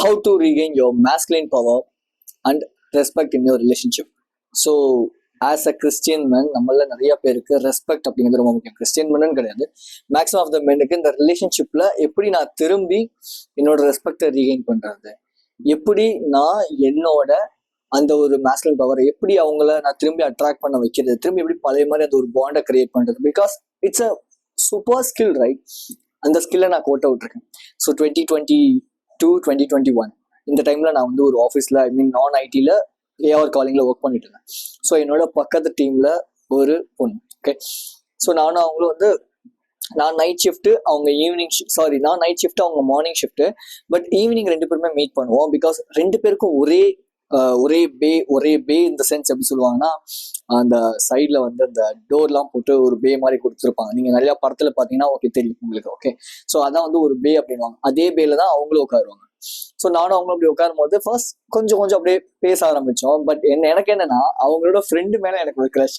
how to regain your masculine power and respect in your relationship. So as a Christian man நம்மள நிறைய பேருக்கு respect அப்படிங்கிறது ரொம்ப முக்கியம். கிறிஸ்டியன் மேன் கிடையாது, மேக்ஸிமம் ஆஃப் த மென்னுக்கு இந்த ரிலேஷன்ஷிப்ல எப்படி நான் திரும்பி என்னோட ரெஸ்பெக்டை ரீகெயின் பண்றது, எப்படி நான் என்னோட அந்த ஒரு மேஸ்குலின் பவரை எப்படி அவங்கள நான் திரும்பி அட்ராக்ட் பண்ண வைக்கிறது, திரும்பி எப்படி பழைய மாதிரி அந்த ஒரு பாண்டை கிரியேட் பண்றது. Because it's a super skill, right? அந்த ஸ்கில்லை நான் கோட்டை விட்டுருக்கேன். ஸோ 2022 2021 இந்த டைம்ல நான் வந்து ஒரு ஆஃபீஸ்ல, ஐ மீன் நான் ஐடியில் ஏஆர் காலிங்ல ஒர்க் பண்ணிட்டு இருந்தேன். ஸோ என்னோட பக்கத்து டீம்ல ஒரு பொண்ணு. ஓகே, ஸோ நானும் அவங்களும் வந்து, நான் நைட் ஷிஃப்ட், அவங்க ஈவினிங், நான் நைட் ஷிஃப்ட், அவங்க மார்னிங் ஷிஃப்ட். பட் ஈவினிங் ரெண்டு பேருமே மீட் பண்ணுவோம். பிகாஸ் ரெண்டு பேருக்கும் ஒரே பே இந்த சென்ஸ் எப்படி சொல்லுவாங்கன்னா, அந்த சைட்ல வந்து அந்த டோர்லாம் போட்டு ஒரு பே மாதிரி கொடுத்துருப்பாங்க. நீங்க நிறைய படத்துல பாத்தீங்கன்னா ஓகே தெரியும் உங்களுக்கு. ஓகே, ஸோ அதான் வந்து ஒரு பே அப்படின்வாங்க. அதே பேல தான் அவங்களும் உட்காருவாங்க. ஸோ நானும் அவங்களும் அப்படி உட்காரும் போது ஃபர்ஸ்ட் கொஞ்சம் அப்படியே பேச ஆரம்பிச்சோம். பட் எனக்கு என்னன்னா, அவங்களோட ஃப்ரெண்டு மேல எனக்கு ஒரு க்ரஷ்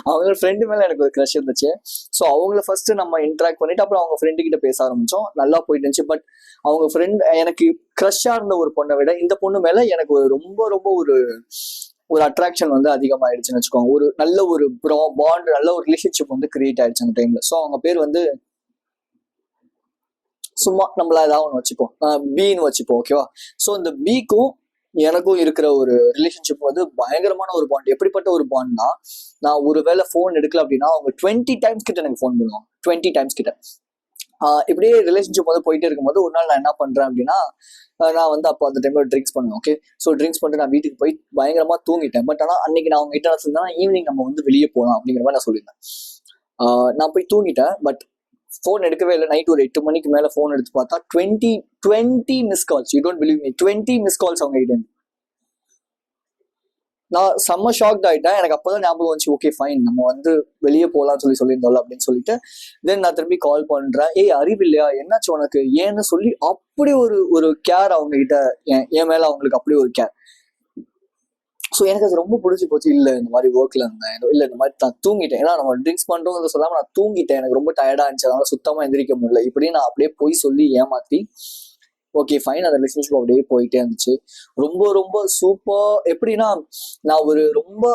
அவங்களோட ஃப்ரெண்டு மேல எனக்கு ஒரு க்ரஷ் இருந்துச்சு. ஸோ அவங்கள ஃபர்ஸ்ட் நம்ம இன்ட்ராக்ட் பண்ணிட்டு அப்புறம் அவங்க ஃப்ரெண்டு கிட்ட பேச ஆரம்பிச்சோம். நல்லா போயிட்டு இருந்துச்சு. பட் அவங்க ஃப்ரெண்ட், எனக்கு க்ரஷ்ஷா இருந்த ஒரு பொண்ணை விட இந்த பொண்ணு மேல எனக்கு ஒரு ரொம்ப ஒரு அட்ராக்ஷன் வந்து அதிகமாயிடுச்சுன்னு வச்சுக்கோங்க. ஒரு நல்ல ஒரு பாண்ட், நல்ல ஒரு ரிலேஷன்ஷிப் வந்து கிரியேட் ஆயிடுச்சு அந்த டைம்ல. ஸோ அவங்க பேர் வந்து சும்மா நம்மள ஏதாவது ஒன்று வச்சுப்போம், பீன்னு வச்சுப்போம். ஓகேவா? ஸோ இந்த பீக்கும் எனக்கும் இருக்கிற ஒரு ரிலேஷன்ஷிப் வந்து பயங்கரமான ஒரு பாண்ட். எப்படிப்பட்ட ஒரு பாண்ட்னா, நான் ஒரு வேளை ஃபோன் எடுக்கல அப்படின்னா அவங்க 20 டைம்ஸ் கிட்ட எனக்கு ஃபோன் பண்ணுவாங்க. 20 டைம்ஸ் கிட்ட. இப்படியே ரிலேஷன்ஷிப் வந்து போயிட்டே இருக்கும்போது ஒரு நாள் நான் என்ன பண்றேன் அப்படின்னா, நான் வந்து அப்போ அந்த டைம்ல ட்ரிங்க்ஸ் பண்ணுவேன். ஓகே, ஸோ ட்ரிங்க்ஸ் பண்ணிட்டு நான் வீட்டுக்கு போய் பயங்கரமா தூங்கிட்டேன். பட் ஆனால் அன்னைக்கு நான் அவங்க கிட்ட சொல்லியிருந்தேன், ஈவினிங் நம்ம வந்து வெளியே போகலாம் அப்படிங்கிற மாதிரி நான் சொல்லியிருந்தேன். நான் போய் தூங்கிட்டேன். பட் ஃபோன் எடுக்கவே இல்லை. நைட் ஒரு 8 மணிக்கு மேலே ஃபோன் எடுத்து பார்த்தா 20 miss calls. You don't believe me, 20 miss calls அவங்க கிட்ட. நான் செம்ம ஷாக்ட் ஆகிட்டேன். எனக்கு அப்போதான் ஞாபகம் வந்துச்சு, ஓகே ஃபைன், நம்ம வந்து வெளியே போகலாம்னு சொல்லியிருந்தோம்ல அப்படின்னு சொல்லிட்டு, தென் நான் திரும்பி கால் பண்றேன். ஏய் அறிவு இல்லையா, என்னாச்சு உனக்கு, ஏன்னு சொல்லி அப்படி ஒரு கேர் அவங்க கிட்ட, என் மேல அவங்களுக்கு அப்படி ஒரு கேர். ஸோ எனக்கு அது ரொம்ப பிடிச்சி போச்சு. இல்லை இந்த மாதிரி ஒர்க்ல இருந்தேன், இல்லை இந்த மாதிரி நான் தூங்கிட்டேன். ஏன்னா நம்ம ட்ரிங்க்ஸ் பண்ணுறோம் சொல்லாம நான் தூங்கிட்டேன், எனக்கு ரொம்ப டயர்டா இருந்துச்சு, அதனால சுத்தமா எந்திரிக்க முடியல. இப்படி நான் அப்படியே போய் சொல்லி ஏமாத்தி, ஓகே ஃபைன், அந்த ரிலேஷன்ஷிப் அப்படியே போயிட்டே இருந்துச்சு. ரொம்ப சூப்பர். எப்படின்னா, நான் ஒரு ரொம்ப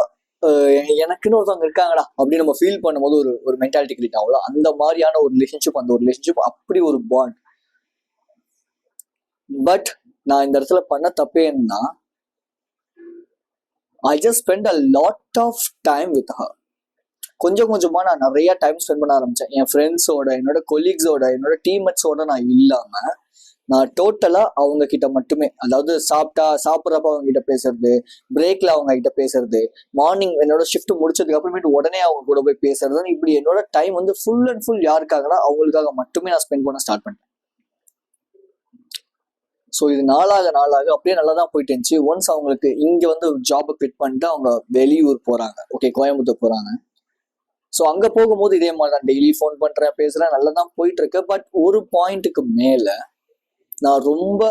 எனக்குன்னு ஒருத்தவங்க இருக்காங்கடா அப்படின்னு நம்ம ஃபீல் பண்ணும்போது ஒரு மென்டாலிட்டி கிரியேட் ஆகும்ல, அந்த மாதிரியான ஒரு ரிலேஷன்ஷிப், அந்த ஒரு ரிலேஷன்ஷிப் அப்படி ஒரு பாண்ட். பட் நான் இந்த இடத்துல பண்ண தப்பே என்னன்னா, I just spent a lot of time with her. கொஞ்சமா நான் நிறைய டைம் ஸ்பெண்ட் பண்ண ஆரம்பிச்சேன். என் ஃப்ரெண்ட்ஸோட, என்னோட கொலீக்ஸோட, என்னோட டீம்மேட்ஸோட நான் இல்லாம, நான் டோட்டலா அவங்க கிட்ட மட்டுமே, அதாவது சாப்பிட்றப்ப அவங்க கிட்ட பேசுறது, பிரேக்ல அவங்க கிட்ட பேசுறது, மார்னிங் என்னோட ஷிஃப்ட் முடிச்சதுக்கு அப்புறமேட்டு உடனே அவங்க கூட போய் பேசுறது, இப்படி என்னோட டைம் வந்து ஃபுல் அண்ட் ஃபுல் யாருக்காகனா அவங்களுக்காக மட்டுமே நான் ஸ்பெண்ட் பண்ண ஸ்டார்ட் பண்ணிட்டேன். ஸோ இது நாளாக அப்படியே நல்லா தான் போயிட்டு இருந்துச்சு. ஒன்ஸ் அவங்களுக்கு இங்கே வந்து ஜாபை குவிட் பண்ணிட்டு அவங்க வெளியூர் போகிறாங்க. ஓகே, கோயம்புத்தூர் போகிறாங்க. ஸோ அங்கே போகும்போது இதே மாதிரி தான் டெய்லி ஃபோன் பண்ணுறேன், பேசுகிறேன், நல்லா தான் போயிட்டு இருக்கு. பட் ஒரு பாயிண்ட்டுக்கு மேலே நான் ரொம்ப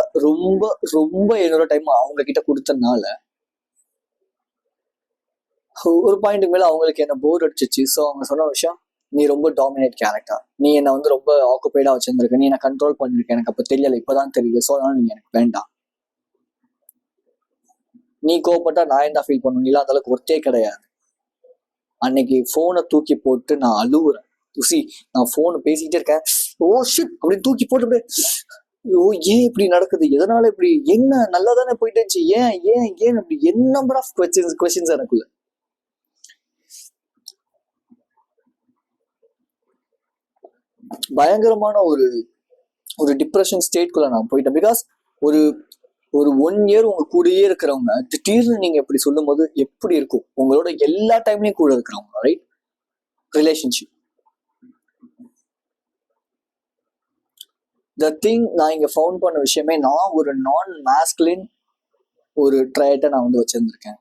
என்னோட டைம் அவங்க கிட்ட கொடுத்தனால ஒரு பாயிண்ட்டுக்கு மேலே அவங்களுக்கு என்ன போர் அடிச்சிச்சு. ஸோ அவங்க சொன்ன விஷயம், நீ ரொம்ப டாமினேட் கேரக்டர், நீ என்னை வந்து ரொம்ப ஆக்குபைடா வச்சிருந்திருக்க, நீ என்ன கண்ட்ரோல் பண்ணிருக்க, எனக்கு அப்போ தெரியல, இப்பதான் தெரியுது. ஸோ அதனால நீ எனக்கு வேண்டாம், நீ கோவப்பட்டா நான் என்ன ஃபீல் பண்ணுவேன், நீலாம் அந்த அளவுக்கு ஒர்த்தே கிடையாது. அன்னைக்கு போனை தூக்கி போட்டு நான் அழுவுறேன். நான் போனை பேசிக்கிட்டே இருக்கேன், ஓ ஷிட் அப்படின்னு தூக்கி போட்டு அப்படியே, ஐயோ ஏன் இப்படி நடக்குது, எதனால இப்படி, என்ன நல்லா தானே போயிட்டு இருந்துச்சு, ஏன் அப்படி, என் நம்பர் ஆஃப் கொஸ்டின்ஸ் எனக்குள்ள. பயங்கரமான ஒரு டிப்ரெஷன் ஸ்டேட்குள்ள நான் போயிட்டேன். பிகாஸ் ஒரு 1 இயர் உங்க கூடயே இருக்கிறவங்க திடீர்னு நீங்க எப்படி சொல்லும் போது எப்படி இருக்கும், உங்களோட எல்லா டைம்லயும் கூட இருக்கிறவங்க, ரைட்? Relationship the thing. நான் இங்க ஃபவுண்ட் பண்ண விஷயமே, நான் ஒரு நான் மாஸ்குலின் ஒரு ட்ரையட்டை நான் வந்து வச்சிருந்திருக்கேன்.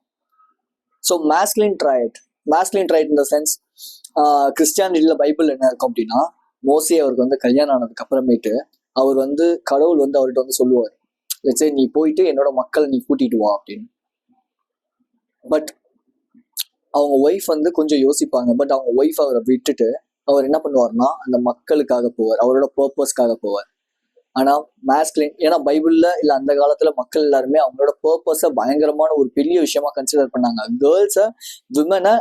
ஸோ மாஸ்குலின் ட்ரையட் இந்த சென்ஸ், கிறிஸ்டியானிட்டியில பைபிள் என்ன இருக்கும் அப்படின்னா, மோசே அவருக்கு வந்து கல்யாணம் ஆனதுக்கு அப்புறமேட்டு அவர் வந்து கடவுள் வந்து அவர்கிட்ட வந்து சொல்லுவார், லெட்ஸ் சே நீ போயிட்டு என்னோட மக்களை நீ கூட்டிட்டு வா அப்படின்னு. பட் அவங்க ஒய்ஃப் வந்து கொஞ்சம் யோசிப்பாங்க. பட் அவங்க ஒய்ஃப் அவரை விட்டுட்டு அவர் என்ன பண்ணுவார்னா அந்த மக்களுக்காக போவார், அவரோட பர்பஸ்க்காக போவார். ஆனா மேஸ்குலின், ஏன்னா பைபிள்ல இல்ல அந்த காலத்துல மக்கள் எல்லாருமே அவங்களோட பர்பஸ பயங்கரமான ஒரு பெரிய விஷயமா கன்சிடர் பண்ணாங்க. கேர்ள்ஸ, விமனை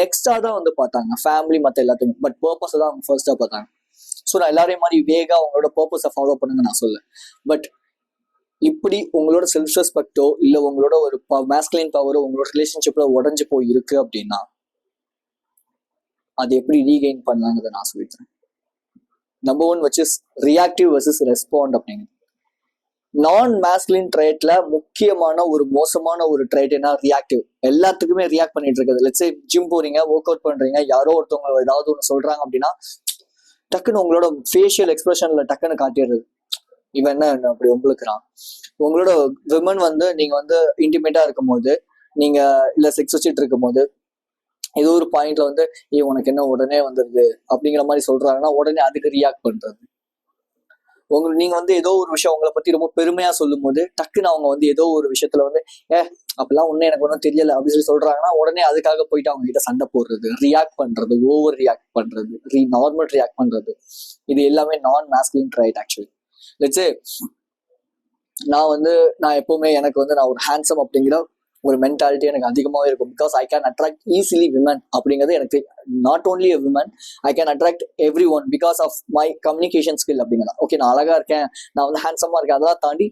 நெக்ஸ்டா தான் வந்து பார்த்தாங்க, ஃபேமிலி மத்த எல்லாத்தையுமே. பட் பர்பஸை தான் அவங்க ஃபர்ஸ்டா பார்த்தாங்க. ஸோ நான் எல்லாரையும் மாதிரி வேகா அவங்களோட பர்பஸை ஃபாலோ பண்ணுங்க நான் சொல்ல. பட் இப்படி உங்களோட செல்ஃப் ரெஸ்பெக்டோ இல்ல உங்களோட ஒரு மேஸ்குலின் பவரோ உங்களோட ரிலேஷன்ஷிப்ல உடஞ்சு போய் இருக்கு அப்படின்னா அது எப்படி ரீகெயின் பண்ணலாங்கிறத நான் சொல்லித்தரேன். Number 1 which is reactive versus respond அப்படிங்கிறது. நான் மேஸ்குலின் ட்ரைட்ல முக்கியமான ஒரு மோசமான ஒரு ட்ரைட் என்ன, ரியாக்டிவ். எல்லாத்துக்குமே ரியாக்ட் பண்ணிட்டு இருக்குது. லெட்ஸ் சே ஜிம் போறீங்க, ஒர்க் அவுட் பண்றீங்க, யாரோ ஒருத்தவங்க ஏதாவது ஒன்று சொல்றாங்க அப்படின்னா டக்குன்னு உங்களோட ஃபேஷியல் எக்ஸ்பிரஷன்ல டக்குன்னு காட்டிடுறது, இவன் என்ன அப்படி உங்களுக்குறான். உங்களோட விமன் வந்து நீங்க வந்து இன்டிமேட்டா இருக்கும் போது, நீங்க இல்ல செக்ஸ் வச்சுட்டு இருக்கும் போது ஏதோ ஒரு பாயிண்ட்ல வந்து உனக்கு என்ன உடனே வந்துருது அப்படிங்கிற மாதிரி சொல்றாங்கன்னா உடனே அதுக்கு ரியாக்ட் பண்றது. நீங்க வந்து ஏதோ ஒரு விஷயம் உங்களை பத்தி ரொம்ப பெருமையா சொல்லும் போது டக்குன்னு அவங்க வந்து ஏதோ ஒரு விஷயத்துல வந்து அப்பெல்லாம் ஒன்னும் எனக்கு ஒன்றும் தெரியல அப்படின்னு சொல்லி சொல்றாங்கன்னா உடனே அதுக்காக போயிட்டு அவங்க கிட்ட சண்டை போடுறது, ரியாக்ட் பண்றது, ஓவர் ரியாக்ட் பண்றது, நார்மல் ரியாக்ட் பண்றது, இது எல்லாமே non masculine trait actually. Let's say நான் எப்பவுமே எனக்கு வந்து நான் ஒரு ஹேண்ட்ஸம் அப்படிங்கிற ஒரு மென்டாலிட்டி எனக்கு அதிகமாகவே இருக்கும். Because I can attract easily women அப்படிங்கிறது எனக்கு. Not only a women, I can attract everyone because of my communication skill அப்படிங்கிறதா. ஓகே, நான் அழகா இருக்கேன், நான் வந்து ஹேண்ட்ஸமா இருக்கேன், அதெல்லாம் தாண்டி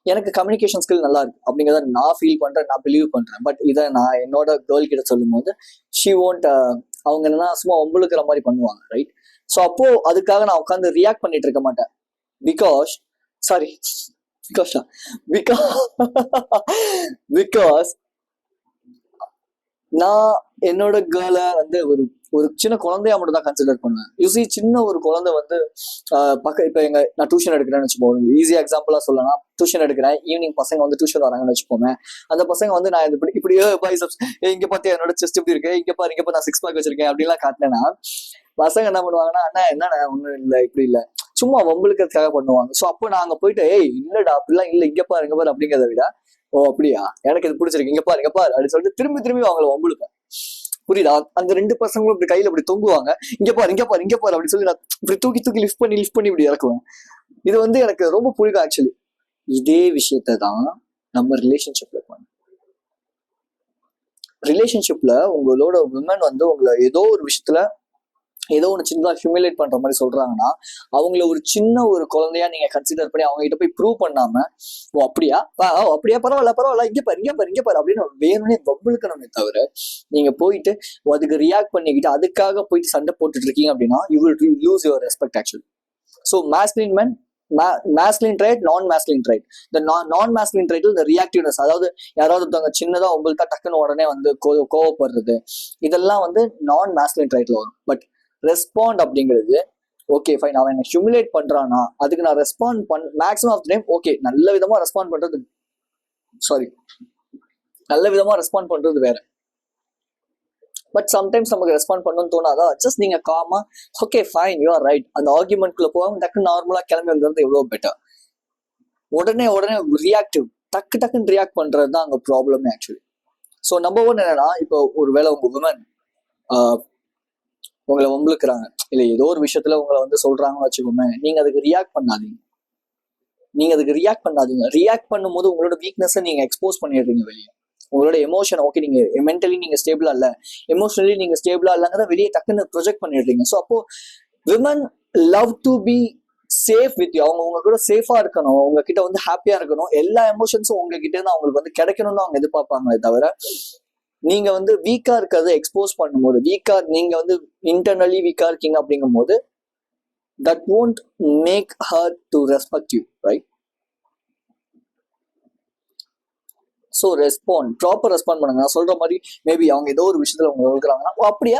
எனக்கு கம்யூனிகேஷன் ஸ்கில் நல்லா இருக்கு அப்படிங்கிறத நான் ஃபீல் பண்றேன், நான் பிலீவ் பண்றேன். பட் இதை நான் என்னோட கேர்ள் கிட்ட சொல்லும் போது ஷி ஓன்ட், அவங்க என்னன்னா சும்மா ஒம்பளுக்குற மாதிரி பண்ணுவாங்க, ரைட்? ஸோ அப்போ அதுக்காக நான் உட்காந்து ரியாக்ட் பண்ணிட்டு இருக்க மாட்டேன். பிகாஸ் நான் என்னோட கேர்ளை வந்து ஒரு சின்ன குழந்தையா மட்டும் தான் கன்சிடர் பண்ணுவேன். யூசி சின்ன ஒரு குழந்தை வந்து இப்ப நான் டியூஷன் எடுக்கிறேன்னு வச்சுப்போம், ஈஸியா எக்ஸாம்பிளா சொல்லலாம். டியூஷன் எடுக்கிறேன், ஈவினிங் பசங்க வந்து டியூஷன் வராங்கன்னு வச்சுப்போமே, அந்த பசங்க வந்து நான் இப்படி இங்க பார்த்து என்னோட செஸ்ட் இப்படி இருக்கு, இங்க பாரு நான் 6 பேக் வச்சிருக்கேன் அப்படின்லாம் காட்டினேன்னா பசங்க என்ன பண்ணுவாங்கன்னா, அண்ணா என்ன ஒண்ணும் இல்லை, இப்படி இல்லை, சும்மா வம்பளுக்கிறதுக்காக பண்ணுவாங்க. ஸோ அப்போ நாங்க போயிட்டு இல்லடா அப்படிலாம் இல்லை, இங்க பாரு அப்படிங்கிறத விட அப்படியா எனக்கு இது பிடிச்சிருக்கு, இங்க பாரு அப்படின்னு சொல்லிட்டு திரும்பி அவங்களை வம்பளுப்பேன். புரியுதா? அந்த 2 பசங்களும் இப்படி கையில இப்படி தொங்குவாங்க, இங்க பாரு அப்படின்னு சொல்லி நான் இப்படி தூக்கி லிஃப்ட் பண்ணி இப்படி இறக்குவேன். இது வந்து எனக்கு ரொம்ப பிடிக்கும் ஆக்சுவலி. இதே விஷயத்த தான் நம்ம ரிலேஷன்ஷிப்ல பண்ணுவோம். ரிலேஷன்ஷிப்ல உங்களோட விமன் வந்து உங்களை ஏதோ ஒரு விஷயத்துல ஏதோ ஒன்று சின்னதா ஹியூமிலேட் பண்ற மாதிரி சொல்றாங்கன்னா அவங்கள ஒரு சின்ன ஒரு குழந்தையா நீங்க கன்சிடர் பண்ணி அவங்க கிட்ட போய் ப்ரூவ் பண்ணாம அப்படியா பரவாயில்ல இங்க பாரு அப்படின்னு வேணும்னே வம்பிழுக்கணுமே தவிர நீங்க போயிட்டு அதுக்கு ரியாக்ட் பண்ணிக்கிட்டு அதுக்காக போயிட்டு சண்டை போட்டுட்டு இருக்கீங்க அப்படின்னா you will lose your respect actually. So masculine trait, non masculine trait. இந்த நான் மேஸ்குலின் ட்ரைட்ல இந்த ரியாக்டிவ்னஸ், அதாவது யாராவது ஒருத்தவங்க சின்னதா உங்களுக்கு டக்குன்னு உடனே வந்து கோவப்படுறது, இதெல்லாம் வந்து நான் மேஸ்குலின் ட்ரைட்ல வரும். பட் ரெஸ்பாண்ட் அப்படிங்கிறது ஓகே ஃபைன், அவன் என்ன ஹியூமிலேட் பண்றானா அதுக்கு நான் respond maximum of the time okay நல்ல விதமா ரெஸ்பாண்ட் பண்றது வேற. பட் சம்டைம்ஸ் நமக்கு ரெஸ்பாண்ட் பண்ணணும்னு தோணாதா, ஜஸ்ட் நீங்க காமா okay fine you are right அந்த ஆர்குமெண்ட்குள்ள போகாம டக்குன்னு நார்மலா கிளம்பி வந்துறது எவ்வளவு பெட்டர். உடனே ரியாக்டிவ் டக்குன்னு ரியாக்ட் பண்றது தான் அங்க ப்ராப்ளமே ஆக்சுவலி. ஸோ நம்பர் 1 என்னன்னா, இப்போ ஒரு வேளை உங்க விமன் உங்களை வம்பளுக்குறாங்க இல்ல ஏதோ ஒரு விஷயத்துல உங்களை வந்து சொல்றாங்கன்னு வச்சுக்கோமே, நீங்க அதுக்கு ரியாக்ட் பண்ணாதீங்க. ரியாக்ட் பண்ணும்போது உங்களோட வீக்னஸை நீங்க எக்ஸ்போஸ் பண்ணிடுறீங்க வெளியே. உங்களோட எமோஷன் ஓகே, நீங்க மென்டலி நீங்க ஸ்டேபிளா இல்ல, எமோஷனலி நீங்க ஸ்டேபிளா இல்லங்கிறத வெளியே டக்குன்னு ப்ரொஜெக்ட் பண்ணிடுறீங்க. ஸோ அப்போ women love to be safe with you. அவங்க உங்க கூட சேஃபா இருக்கணும், உங்ககிட்ட வந்து ஹாப்பியா இருக்கணும், எல்லா எமோஷன்ஸும் உங்ககிட்ட இருந்து அவங்களுக்கு வந்து கிடைக்கணும்னு அவங்க எதிர்பார்ப்பாங்களே தவிர நீங்க வந்து வீக்கா இருக்கிறத எக்ஸ்போஸ் பண்ணும்போது, நீங்க வந்து இன்டர்னலி வீக்கா இருக்கீங்க அப்படிங்கும் போது that won't make her to respect you, right? So proper respond பண்ணுங்க. நான் சொல்ற மாதிரி மேபி அவங்க ஏதோ ஒரு விஷயத்துல அவங்க இருக்கிறாங்கன்னா அப்படியே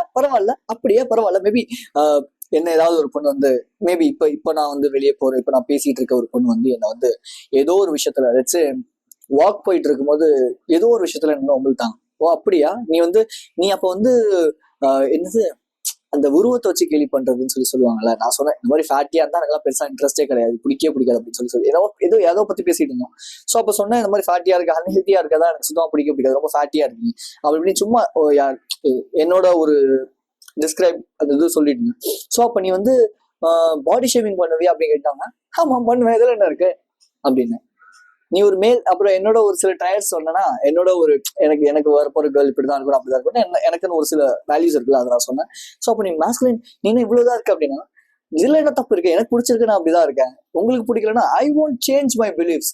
பரவாயில்ல மேபி என்ன ஏதாவது ஒரு பொண்ணு வந்து மேபி இப்போ நான் வந்து வெளியே போறேன், இப்போ நான் பேசிட்டு இருக்க ஒரு பொண்ணு வந்து என்னை வந்து ஏதோ ஒரு விஷயத்துல வச்சு வாக் போயிட்டு இருக்கும்போது ஏதோ ஒரு விஷயத்துல என்ன உங்கள்தாங்க அப்படியா நீ அப்ப வந்து என்னது அந்த உருவத்தை வச்சு கேலி பண்றதுன்னு சொல்லுவாங்கல்ல. நான் சொன்னேன் இந்த மாதிரி ஃபேட்டியா இருந்தா எனக்கு பெருசா இன்ட்ரெஸ்டே கிடையாது, பிடிக்காது அப்படின்னு சொல்லி ஏதோ பத்தி பேசிட்டு இருந்தோம். ஸோ அப்ப சொன்னேன் இந்த மாதிரி ஃபேட்டியா இருக்கு, அன்ஹெல்த்தியா இருக்கதா எனக்கு சுத்தமா பிடிக்காது, ரொம்ப ஃபேட்டியா இருக்கு அப்படின்னு சும்மா என்னோட ஒரு டிஸ்கிரைப் அந்த இது சொல்லிட்டு இருந்தேன். ஸோ அப்ப நீ வந்து பாடி ஷேவிங் பண்ணுவியா அப்படின்னு கேட்டாங்க. ஆமா பண்ணுவேன், இதுல என்ன இருக்கு அப்படின்னு. நீ ஒரு மேல், அப்புறம் என்னோட ஒரு சில ட்ரையல்ஸ் சொன்னேன்னா, என்னோட ஒரு எனக்கு வரப்போற கேர்ள் இப்படிதான் இருக்கணும் அப்படிதான் இருக்கணும், எனக்குன்னு ஒரு சில வேல்யூஸ் இருக்குல்ல, அதை நான் சொன்னேன். ஸோ அப்போ நீ மேஸ்குலின் நீ இவ்வளவுதான் இருக்கு அப்படின்னா, இதுல என்ன தப்பு இருக்கு? எனக்கு பிடிச்சிருக்கு, நான் அப்படிதான் இருக்கேன். உங்களுக்கு பிடிக்கலன்னா ஐ won't change my beliefs.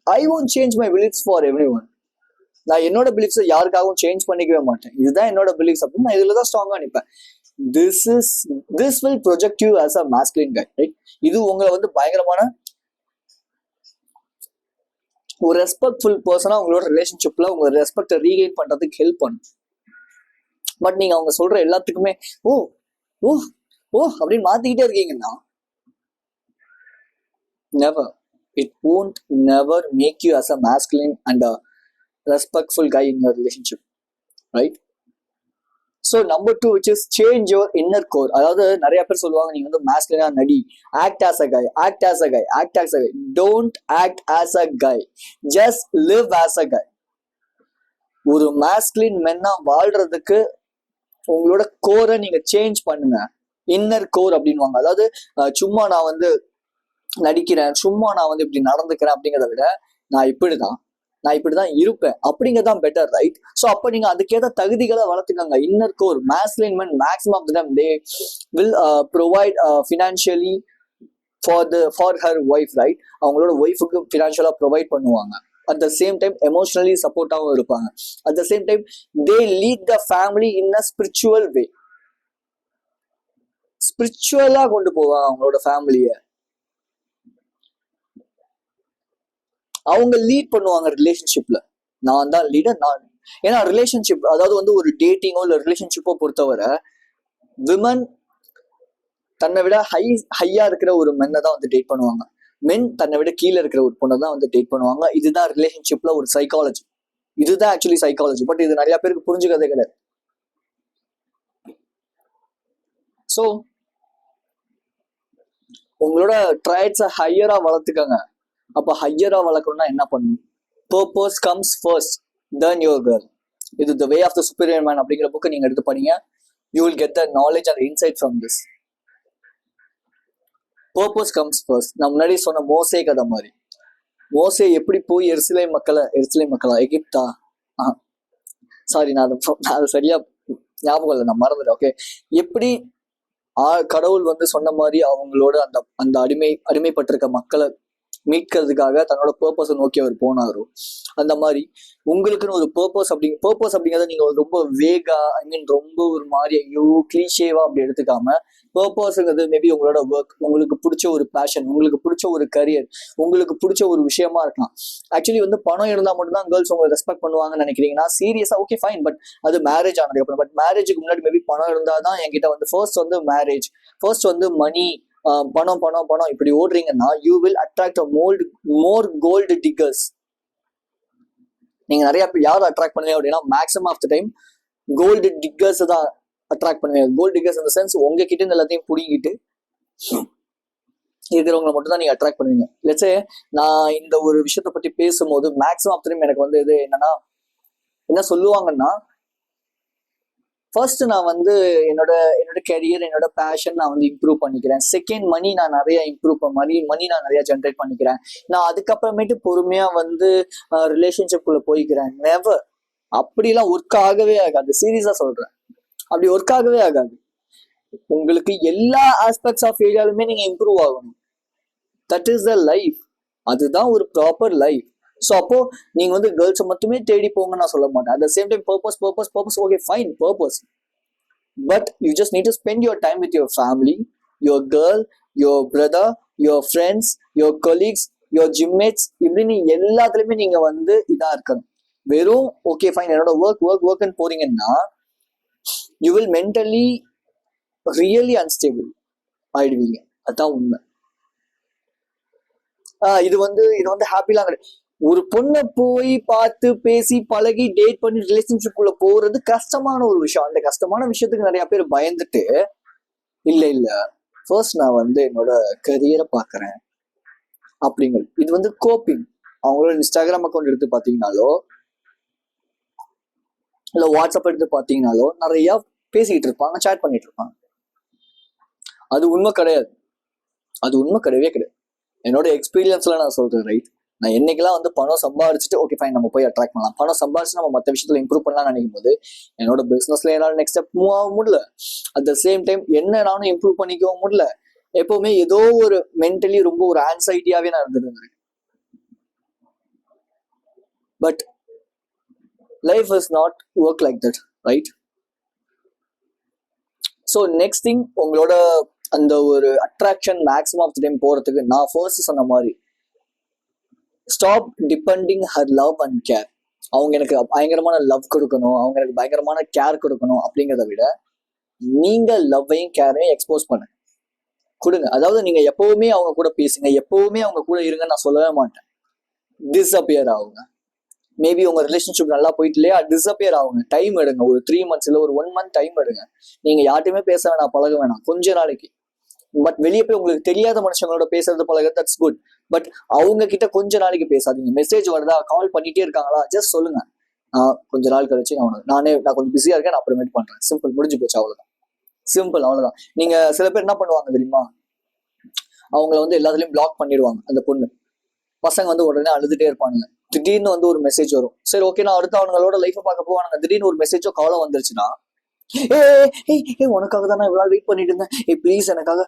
I won't change my beliefs for everyone. நான் என்னோட பிலீஃப்ஸை யாருக்காகவும் சேஞ்ச் பண்ணிக்கவே மாட்டேன். இதுதான் என்னோட பிலீஃப்ஸ் அப்படின்னு நான் இதுலதான் ஸ்ட்ராங்கா நிற்பேன். This will project you as a masculine guy, right? இது உங்களை வந்து பயங்கரமான ஒரு ரெஸ்பெக்ட்ஃபுல் பர்சனா உங்களோட ரிலேஷன்ஷிப்ல உங்க ரெஸ்பெக்டை ரீகெயின் பண்றதுக்கு ஹெல்ப் பண்ணும். பட் நீங்க அவங்க சொல்ற எல்லாத்துக்குமே ஓ ஓ ஓ அப்படின்னு மாத்திக்கிட்டே இருக்கீங்கன்னா, never, it won't never make you as a masculine and a respectful guy in your relationship, right? So number 2, which is change your inner core. அதாவது நிறைய பேர் சொல்லுவாங்க, நீங்க வந்து masculine நடி, act as a guy, act as a guy, act as a guy. Don't act as a guy, just live as a guy. ஒரு masculine மென்னா வாழ்றதுக்கு உங்களோட கோரை நீங்க சேஞ்ச் பண்ணுங்க. இன்னர் கோர் அப்படின்வாங்க. அதாவது சும்மா நான் வந்து நடிக்கிறேன், சும்மா நான் வந்து இப்படி நடந்துக்கிறேன் அப்படிங்கிறத விட நான் இப்படிதான் இருப்பேன் அப்படிங்கறதான் பெட்டர், ரைட்? ஸோ அப்ப நீங்க அதுக்கேற்ற தகுதிகளை வளர்த்துக்கோங்க. Inner core masculine men maximum of the time they will provide financially for her wife, right? அவங்களோட ஒய்ஃபுக்கு ஃபினான்ஷியலா ப்ரொவைட் பண்ணுவாங்க. At the same time emotionally சப்போர்ட்டாகவும் இருப்பாங்க. At the same time they lead the family in a spiritual way. ஸ்பிரிச்சுவலா கொண்டு போவாங்க அவங்களோட ஃபேமிலிய. அவங்க லீட் பண்ணுவாங்க ரிலேஷன்ஷிப்ல. நான் தான் லீடர், நான். ஏன்னா ரிலேஷன்ஷிப், அதாவது வந்து ஒரு டேட்டிங்கோ இல்லை ரிலேஷன்ஷிப்போ பொறுத்தவரை விமன் தன்னை விட ஹையா இருக்கிற ஒரு மென்னை தான் வந்து டேட் பண்ணுவாங்க. மென் தன்னை விட கீழே இருக்கிற ஒரு பொண்ணை தான் வந்து டேட் பண்ணுவாங்க. இதுதான் ரிலேஷன்ஷிப்ல ஒரு சைக்காலஜி. இதுதான் ஆக்சுவலி சைக்காலஜி. பட் இது நிறைய பேருக்கு புரிஞ்சுக்கிறதே கிடையாது. ஸோ உங்களோட ட்ரைட்ஸை ஹையரா வளர்த்துக்கங்க. அப்ப ஹையரா வளர்க்கணும்னா என்ன பண்ணணும்? Purpose comes first then your girl. இது the way of the superior man அப்படிங்கிற புக்கை நீங்க எடுத்து படிங்க. You will get the knowledge and insight from this. Purpose comes first. நான் முன்னாடி சொன்ன மோசே கதை மாதிரி, மோசே எப்படி போய் எருசலேம் மக்களா எகிப்தா, சாரி நான் அது சரியா ஞாபகம் இல்லை, நான் மறந்துட்டேன். ஓகே, எப்படி கடவுள் வந்து சொன்ன மாதிரி அவங்களோட அந்த அடிமைப்பட்டிருக்க மக்களை மீட்கிறதுக்காக தன்னோட பர்பஸை நோக்கி அவர் போனாரோ, அந்த மாதிரி உங்களுக்குன்னு ஒரு பர்பஸ் அப்படிங்கிறத நீங்க ரொம்ப வேகா, ரொம்ப ஒரு மாதிரி ஐயோ கிளீஷேவா அப்படி எடுத்துக்காம, பர்பஸ்ங்கிறது மேபி உங்களோட ஒர்க், உங்களுக்கு பிடிச்ச ஒரு பேஷன், உங்களுக்கு பிடிச்ச ஒரு கரியர், உங்களுக்கு பிடிச்ச ஒரு விஷயமா இருக்கலாம். ஆக்சுவலி வந்து பணம் இருந்தா மட்டும்தான் கேர்ள்ஸ் உங்களை ரெஸ்பெக்ட் பண்ணுவாங்கன்னு நினைக்கிறீங்கன்னா சீரியஸா ஓகே ஃபைன். பட் அது மேரேஜ் ஆனதுக்கு அப்புறம். பட் மேரேஜுக்கு முன்னாடி மேபி பணம் இருந்தாதான் என்கிட்ட வந்து ஃபர்ஸ்ட் வந்து மேரேஜ், ஃபர்ஸ்ட் வந்து மணி, பணம் இப்படி ஓடுறீங்கன்னா you will attract more gold diggers. நீங்க நிறைய பேர் யாரை அட்ராக்ட் பண்ணுவீங்க அப்படின்னா maximum of the time gold diggers தான் அட்ராக்ட் பண்ணுவீங்க. கோல்டு டிக்கர்ஸ் இந்த சென்ஸ் உங்ககிட்ட இருந்து எல்லாத்தையும் புடிங்கிட்டு இருக்கிறவங்களை மட்டும் தான் நீங்க அட்ராக்ட் பண்ணுவீங்க. லெட்ஸே நான் இந்த ஒரு விஷயத்த பத்தி பேசும்போது மேக்ஸிமம் ஆஃப் த டைம் எனக்கு வந்து இது என்னன்னா, என்ன சொல்லுவாங்கன்னா, ஃபர்ஸ்ட் நான் வந்து என்னோட கெரியர், என்னோட பேஷன் நான் வந்து இம்ப்ரூவ் பண்ணிக்கிறேன். செகண்ட் மணி நான் நிறைய இம்ப்ரூவ் மணி நான் நிறைய ஜென்ரேட் பண்ணிக்கிறேன். நான் அதுக்கப்புறமேட்டு பொறுமையா வந்து ரிலேஷன்ஷிப்குள்ள போய்க்கிறேன். நெவர். அப்படிலாம் ஒர்க் ஆகவே ஆகாது. சீரியஸா சொல்றேன், அப்படி ஒர்க் ஆகவே ஆகாது. உங்களுக்கு எல்லா ஆஸ்பெக்ட்ஸ் ஆஃப் ஏரியாலுமே நீங்க இம்ப்ரூவ் ஆகணும். That is the life. அதுதான் ஒரு ப்ராப்பர் லைஃப். ஸோ அப்போ நீங்க வந்து கேர்ள்ஸை மட்டுமே தேடி போங்கன்னு நான் சொல்ல மாட்டேன். At the same time purpose okay fine, purpose. But you just need to spend your time with your family, your girl, your brother, your friends, your colleagues, your gym mates. இப்படின்னு எல்லாத்துலயுமே நீங்க வந்து இதா இருக்கணும். வெறும் ஓகே ஃபைன் என்னோட ஒர்க்னு போறீங்கன்னா you will mentally really unstable ஆயிடுவீங்க. அதுதான் உண்மை. இது வந்து ஹாப்பிலாம் கிடையாது. ஒரு பொண்ணை போய் பார்த்து பேசி பழகி டேட் பண்ணி ரிலேஷன்ஷிப்குள்ள போறது கஷ்டமான ஒரு விஷயம். அந்த கஷ்டமான விஷயத்துக்கு நிறைய பேர் பயந்துட்டு இல்ல ஃபர்ஸ்ட் நான் வந்து என்னோட கரியரை பாக்குறேன் அப்படிங்கிறது. இது வந்து கோப்பிங். அவங்களோட இன்ஸ்டாகிராம் அக்கௌண்ட் எடுத்து பாத்தீங்கன்னாலோ இல்ல வாட்ஸ்அப் எடுத்து பாத்தீங்கன்னாலோ நிறைய பேசிக்கிட்டு இருப்பாங்க, சேட் பண்ணிட்டு இருப்பாங்க. அது உண்மை கிடையாது. அது உண்மை கிடையவே கிடையாது. என்னோட எக்ஸ்பீரியன்ஸ்ல நான் சொல்றேன், ரைட்? நான் என்னைக்கெல்லாம் வந்து பணம் சம்பாதிச்சுட்டு ஓகே ஃபைன் நம்ம போய் அட்ராக்ட் பண்ணலாம், பணம் சம்பாதிச்சு நம்ம மற்ற விஷயத்துல இம்ப்ரூவ் பண்ணலாம்னு நினைக்கும் போது என்னோட பிசினஸ்ல என்னால் நெக்ஸ்ட் ஸ்டெப் மூவ் ஆக முடியல. அட் த சேம் டைம் என்ன நானும் இம்ப்ரூவ் பண்ணிக்கவும் முடியல. எப்பவுமே ஏதோ ஒரு மென்டலி ரொம்ப ஒரு ஆன்சைட்டியாவே நான் இருந்திருந்தேன். But life is not work like that, right? So next thing, உங்களோட அந்த ஒரு attraction maximum of the time போறதுக்கு நான் ஃபர்ஸ்ட் சொன்ன மாதிரி stop depending her love and care. அவங்க எனக்கு பயங்கரமான லவ் கொடுக்கணும், அவங்க எனக்கு பயங்கரமான கேர் கொடுக்கணும் அப்படிங்கிறத விட நீங்க லவ்வையும் கேரையும் எக்ஸ்போஸ் பண்ண கொடுங்க. அதாவது நீங்க எப்பவுமே அவங்க கூட பேசுங்க, எப்பவுமே அவங்க கூட இருங்க நான் சொல்லவே மாட்டேன். டிஸ்அப்பியர் ஆகுங்க. மேபி உங்க ரிலேஷன்ஷிப் நல்லா போயிட்டு இல்லையா, டிஸ்அப்பியர் ஆகுங்க. டைம் எடுங்க, ஒரு 3 months இல்லை ஒரு 1 month டைம் எடுங்க. நீங்க யார்ட்டையுமே பேச வேணாம், பழக வேணாம் கொஞ்ச நாளைக்கு. பட் வெளியே போய் உங்களுக்கு தெரியாத மனுஷங்களோட பேசுறது பழக, தட்ஸ் குட். பட் அவங்க கிட்ட கொஞ்ச நாளைக்கு பேசாதீங்க. மெசேஜ் வருதா, கால் பண்ணிட்டே இருக்காங்களா, ஜஸ்ட் சொல்லுங்க கொஞ்ச நாள் கழிச்சு நான் கொஞ்சம் பிஸியா இருக்கேன், நான் அப்புறமேட் பண்றேன். சிம்பிள், முடிஞ்சு போச்சு, அவ்வளவுதான். சிம்பிள், அவ்வளவுதான். நீங்க சில பேர் என்ன பண்ணுவாங்க தெரியுமா, அவங்கள வந்து எல்லாத்துலயும் பிளாக் பண்ணிடுவாங்க. அந்த பொண்ணு பசங்க வந்து உடனே அழுதுட்டே இருப்பானுங்க. திடீர்னு வந்து ஒரு மெசேஜ் வரும், சரி ஓகே நான் அடுத்த அவங்களோட லைஃப் பார்க்க போவானுங்க. திடீர்னு ஒரு மெசேஜோ காலோ வந்துருச்சுன்னா, உனக்காக தான் நான் இவ்வளவு வெயிட் பண்ணிட்டு இருந்தேன், ப்ளீஸ் எனக்காக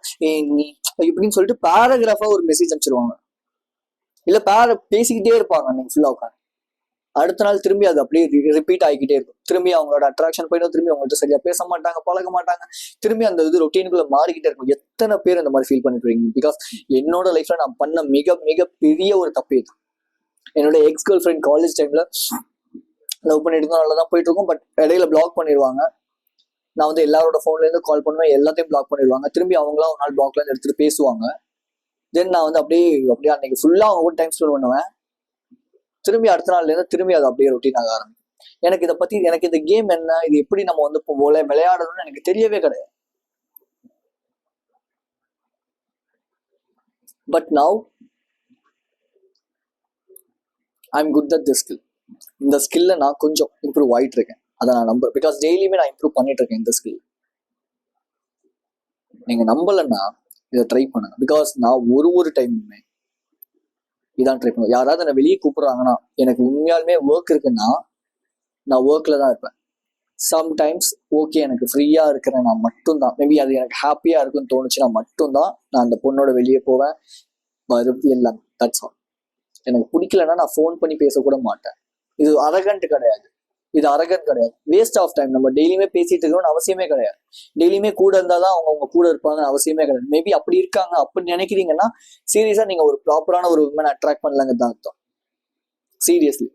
நீ இப்படின்னு சொல்லிட்டு பேராகிராஃபா ஒரு மெசேஜ் அனுப்பிச்சிருவாங்க. இல்ல பேசிக்கிட்டே இருப்பாங்க அன்னைக்கு ஃபுல்லா உட்காந்து. அடுத்த நாள் திரும்பி அது அப்படியே ரிப்பீட் ஆகிக்கிட்டே இருக்கும். திரும்பி அவங்களோட அட்ராக்ஷன் போயிடும், திரும்பி அவங்கள்ட்ட சரியா பேச மாட்டாங்க, பழக மாட்டாங்க, திரும்பி அந்த இது ரொட்டீனுக்குள்ள மாறிக்கிட்டே இருக்கும். எத்தனை பேர் இந்த மாதிரி ஃபீல் பண்ணிட்டு இருக்கீங்க? பிகாஸ் என்னோட லைஃப்ல நான் பண்ண மிக மிக பெரிய ஒரு தப்பு இது. என்னோட எக்ஸ் கேர்ள் ஃப்ரெண்ட் காலேஜ் டைம்ல லவ் பண்ணிட்டு இருக்கோம், நல்லா தான் போயிட்டு இருக்கும். பட் இடையில பிளாக் பண்ணிடுவாங்க. நான் வந்து எல்லாரோட ஃபோன்ல இருந்து கால் பண்ணுவேன், எல்லாத்தையும் பிளாக் பண்ணிடுவாங்க. திரும்பி அவங்களாம் ஒரு நாள் பிளாக்ல இருந்து எடுத்துட்டு பேசுவாங்க. தென் நான் வந்து அப்படியே அன்னைக்கு ஃபுல்லா அவங்க கூட டைம் ஸ்பெண்ட் பண்ணுவேன். திரும்பி அடுத்த நாள்ல இருந்து திரும்பி அது அப்படியே ரொட்டீன் ஆக ஆரம்பிக்கும். எனக்கு இதை பத்தி, எனக்கு இந்த கேம் என்ன, இது எப்படி நம்ம வந்து விளையாடணும்னு எனக்கு தெரியவே கிடையாது. But now I'm good at this skill. இந்த ஸ்கில்ல நான் கொஞ்சம் இம்ப்ரூவ் ஆயிட்டு இருக்கேன், அதை நான் நம்புறேன். பிகாஸ் டெய்லியுமே நான் இம்ப்ரூவ் பண்ணிட்டு இருக்கேன் இந்த ஸ்கில். நீங்க நம்பலன்னா இதை ட்ரை பண்ணுங்க. பிகாஸ் நான் ஒரு டைமுமே இதான் ட்ரை பண்ணுவேன். யாராவது என்னை வெளியே கூப்பிடுறாங்கன்னா, எனக்கு உண்மையாலுமே ஒர்க் இருக்குன்னா நான் ஒர்க்ல தான் இருப்பேன். சம்டைம்ஸ் ஓகே எனக்கு ஃப்ரீயா இருக்கிறேன் நான் மட்டும்தான், மேபி அது எனக்கு ஹாப்பியா இருக்குன்னு தோணுச்சுன்னா மட்டும்தான் நான் அந்த பொண்ணோட வெளியே போவேன், வருது எல்லாம். That's all. எனக்கு பிடிக்கலன்னா நான் ஃபோன் பண்ணி பேசக்கூட மாட்டேன். இது அரகண்ட் கிடையாது, இது அரகண்ட் கிடையாது, வேஸ்ட் ஆஃப் டைம். நம்ம டெய்லியுமே பேசிட்டு இருக்கணும்னு அவசியமே கிடையாது. டெய்லியுமே கூட இருந்தாதான் அவங்க கூட இருப்பாங்கன்னு அவசியமே கிடையாது. மேபி அப்படி இருக்காங்க அப்படின்னு நினைக்கிறீங்கன்னா சீரியஸா நீங்க ஒரு ப்ராப்பரான ஒரு உமனை அட்ராக்ட் பண்ணலங்கிறது தான் அர்த்தம். சீரியஸ்லி.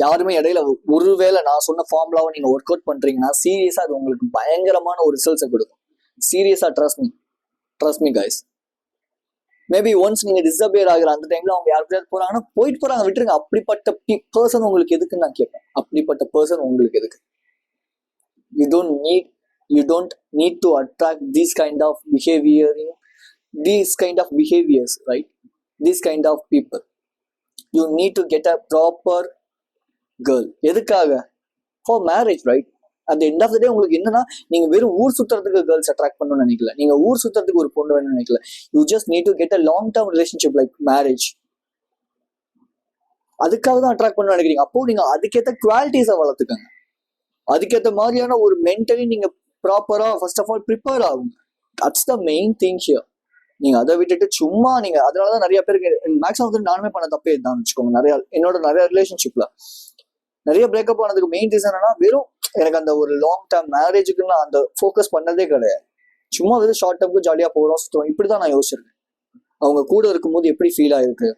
யாருமே இடையில ஒருவேளை நான் சொன்ன ஃபார்முலாவை நீங்க ஒர்க் அவுட் பண்றீங்கன்னா சீரியஸா அது உங்களுக்கு பயங்கரமான ஒரு ரிசல்ட்ஸை கொடுக்கும். சீரியஸா trust me guys. Maybe once நீங்க டிஸ்அப்பியர் ஆகிற அந்த டைம்ல அவங்க யாருக்காவது போறாங்கன்னா போயிட்டு போறாங்க, விட்டுருங்க. அப்படிப்பட்ட பர்சன் உங்களுக்கு எதுக்குன்னு நான் கேட்பேன். அப்படிப்பட்ட பர்சன் உங்களுக்கு எதுக்கு? You don't need to attract these kind of behaviors, right? These kind of people. You need to get a proper girl. எதுக்காக? For marriage, right? at the end of the day உங்களுக்கு என்னன்னா, நீங்க வெறும் ஊர் சுத்துறதுக்கு girls attract பண்ணணும்னு நினைக்கல, நீங்க ஊர் சுத்துறதுக்கு ஒரு பொண்ணு வேணும்னு நினைக்கல. You just need to get a long term relationship like marriage. அதுக்காக தான் அட்ராக்ட் பண்ண நினைக்கிறீங்க. அப்போ நீங்க அதுக்கேற்ற குவாலிட்டிஸை வளர்த்துக்கங்க. அதுக்கேற்ற மாதிரியான ஒரு மென்டலி நீங்க ப்ராப்பரா ஃபர்ஸ்ட் ஆஃப் ஆல் ப்ரிப்பேர் ஆகும். That's the main thing here. நீங்க அதை விட்டுட்டு சும்மா நீங்க, அதனாலதான் நிறைய பேருக்கு மேக்ஸிமம் வந்து நானுமே பண்ண தப்பே தான் வச்சுக்கோங்க. என்னோட நிறைய ரிலேஷன்ஷிப்ல நிறைய பிரேக்கப் ஆனதுக்கு மெயின் ரீசன் என்னன்னா, வெறும் எனக்கு அந்த ஒரு லாங் டேர்ம் மேரேஜுக்கு நான் அந்த ஃபோக்கஸ் பண்ணதே கிடையாது. சும்மா வெறும் ஷார்ட் டேர்முக்கு ஜாலியா போகிறோம், சுற்றுவோம், இப்படிதான் நான் யோசிச்சிருக்கேன். அவங்க கூட இருக்கும்போது எப்படி ஃபீல் ஆயிருக்கு,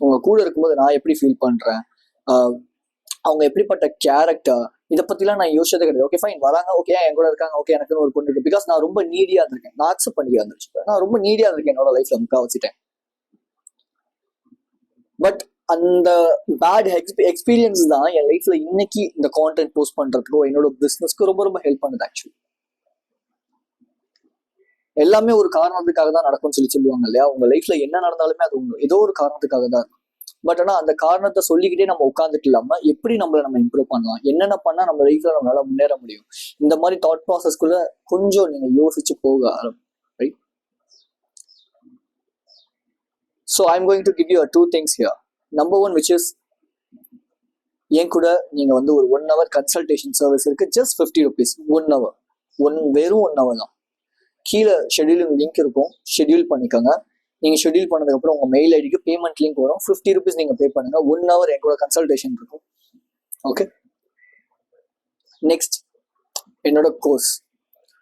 அவங்க கூட இருக்கும்போது நான் எப்படி ஃபீல் பண்றேன், அவங்க எப்படிப்பட்ட கேரக்டர், இதை பத்திலாம் நான் யோசிச்சதே கிடையாது. ஓகே ஃபைன், வராங்க, ஓகே என் கூட இருக்காங்க, ஓகே எனக்குன்னு ஒரு பொண்ணு இருக்கு. பிகாஸ் நான் ரொம்ப நீடியா இருந்திருக்கேன், நான் அக்செப்ட் பண்ணிக்க வந்துருச்சு. நான் ரொம்ப நீடியா இருந்திருக்கேன் என்னோட லைஃப்ல முக்காவாசிட்டேன். பட் அந்த பேட் எக்ஸ்பீரியன்ஸ் தான் என் லைஃப்ல இன்னைக்கு இந்த கான்டென்ட் போஸ்ட் பண்றதுக்கோ என்னோட பிசினஸ்க்கு ரொம்ப ரொம்ப ஹெல்ப் பண்ணுது. ஆக்சுவலி எல்லாமே ஒரு காரணத்துக்காக தான் நடக்கும்னு சொல்லுவாங்க இல்லையா? உங்க லைஃப்ல என்ன நடந்தாலுமே அது ஏதோ ஒரு காரணத்துக்காக தான் இருக்கும். பட் ஆனால் அந்த காரணத்தை சொல்லிக்கிட்டே நம்ம உட்காந்துட்டு இல்லாமல் எப்படி நம்மளை நம்ம இம்ப்ரூவ் பண்ணலாம், என்னென்ன பண்ணால் நம்ம லைஃப்பில் நம்மளால முன்னேற முடியும், இந்த மாதிரி தாட் ப்ராசஸ்க்குள்ள கொஞ்சம் நீங்கள் யோசிச்சு போக right. So I'm going to give you 2 things here. Number 1 which is என் கூட நீங்கள் வந்து ஒரு 1 hour கன்சல்டேஷன் சர்வீஸ் இருக்குது. Just 50 rupees 1 hour. வெறும் 1 hour தான். கீழே ஷெட்யூலிங் லிங்க் இருக்கும், ஷெட்யூல் பண்ணிக்கோங்க. நீங்கள் ஷெட்யூல் பண்ணதுக்கப்புறம் உங்கள் மெயில் ஐடிக்கு பேமெண்ட் லிங்க் வரும். 50 rupees நீங்கள் பே பண்ணுங்க. 1 hour என் கூட கன்சல்டேஷன் இருக்கும். ஓகே. நெக்ஸ்ட் என்னோட course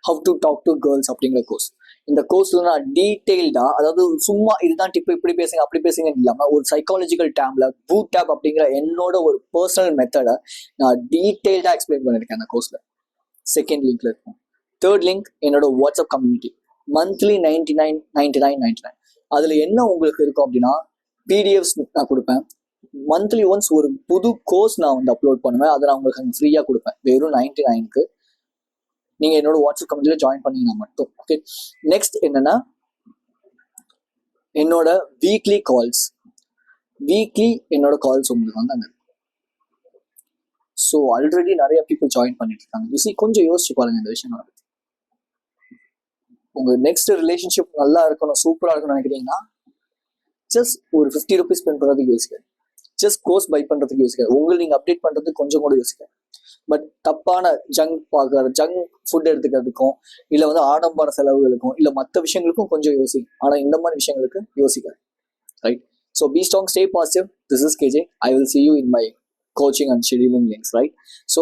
how to talk to girls அப்படிங்கிற கோர்ஸ். இந்த கோர்ஸ்ல நான் டீட்டெயில்டா, அதாவது சும்மா இதுதான் டிப்பு இப்படி பேசுங்க அப்படி பேசுங்கன்னு இல்லாமல் ஒரு சைக்காலஜிக்கல் டேம்ல பூட் டேப் அப்படிங்கிற என்னோட ஒரு பர்சனல் மெத்தடை நான் டீட்டெயில்டா எக்ஸ்பிளைன் பண்ணியிருக்கேன் அந்த கோர்ஸ்ல. செகண்ட் லிங்க்ல இருக்கும். தேர்ட் லிங்க் என்னோட வாட்ஸ்அப் கம்யூனிட்டி. மந்த்லி 99. அதுல என்ன உங்களுக்கு இருக்கும் அப்படின்னா பிடிஎஃப்ஸ் நான் கொடுப்பேன். மந்த்லி ஒன்ஸ் ஒரு புது கோர்ஸ் நான் வந்து அப்லோட் பண்ணுவேன். அதை நான் உங்களுக்கு அங்கே ஃப்ரீயாக கொடுப்பேன் வெறும் 99க்கு. நீங்கள் என்னோட வாட்ஸ்அப் கம்யூனிட்டியில் ஜாயின் பண்ணீங்கன்னா மட்டும். ஓகே. நெக்ஸ்ட் என்னன்னா என்னோட வீக்லி கால்ஸ். என்னோட கால்ஸ் உங்களுக்கு வந்து அங்கே. ஸோ ஆல்ரெடி நிறைய பீப்புள் ஜாயின் பண்ணிட்டு இருக்காங்க. கொஞ்சம் யோசிச்சு பாருங்க இந்த விஷயம். உங்க நெக்ஸ்ட் ரிலேஷன்ஷிப் நல்லா இருக்கணும், சூப்பரா இருக்கணும்னு நினைக்கிறீங்கன்னா ஜஸ்ட் ஒரு 50 rupees ஸ்பெண்ட் பண்றதுக்கு யோசிக்காது. ஜஸ்ட் கோர்ஸ் பை பண்றதுக்கு யோசிக்காது. உங்களை நீங்க அப்டேட் பண்றதுக்கு கொஞ்சம் கூட யோசிக்காது. பட் தப்பான ஜங்க் ஃபுட் எடுத்துக்கிறதுக்கும் இல்ல வந்து ஆடம்பர செலவுகளுக்கும் இல்ல மற்ற விஷயங்களுக்கும் கொஞ்சம் யோசிக்கும். ஆனா இந்த மாதிரி விஷயங்களுக்கு யோசிக்காது. Right. So be strong, stay positive. This is KJ. I will see you in my coaching and scheduling links. Right. So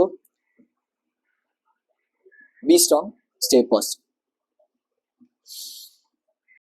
be strong, stay positive.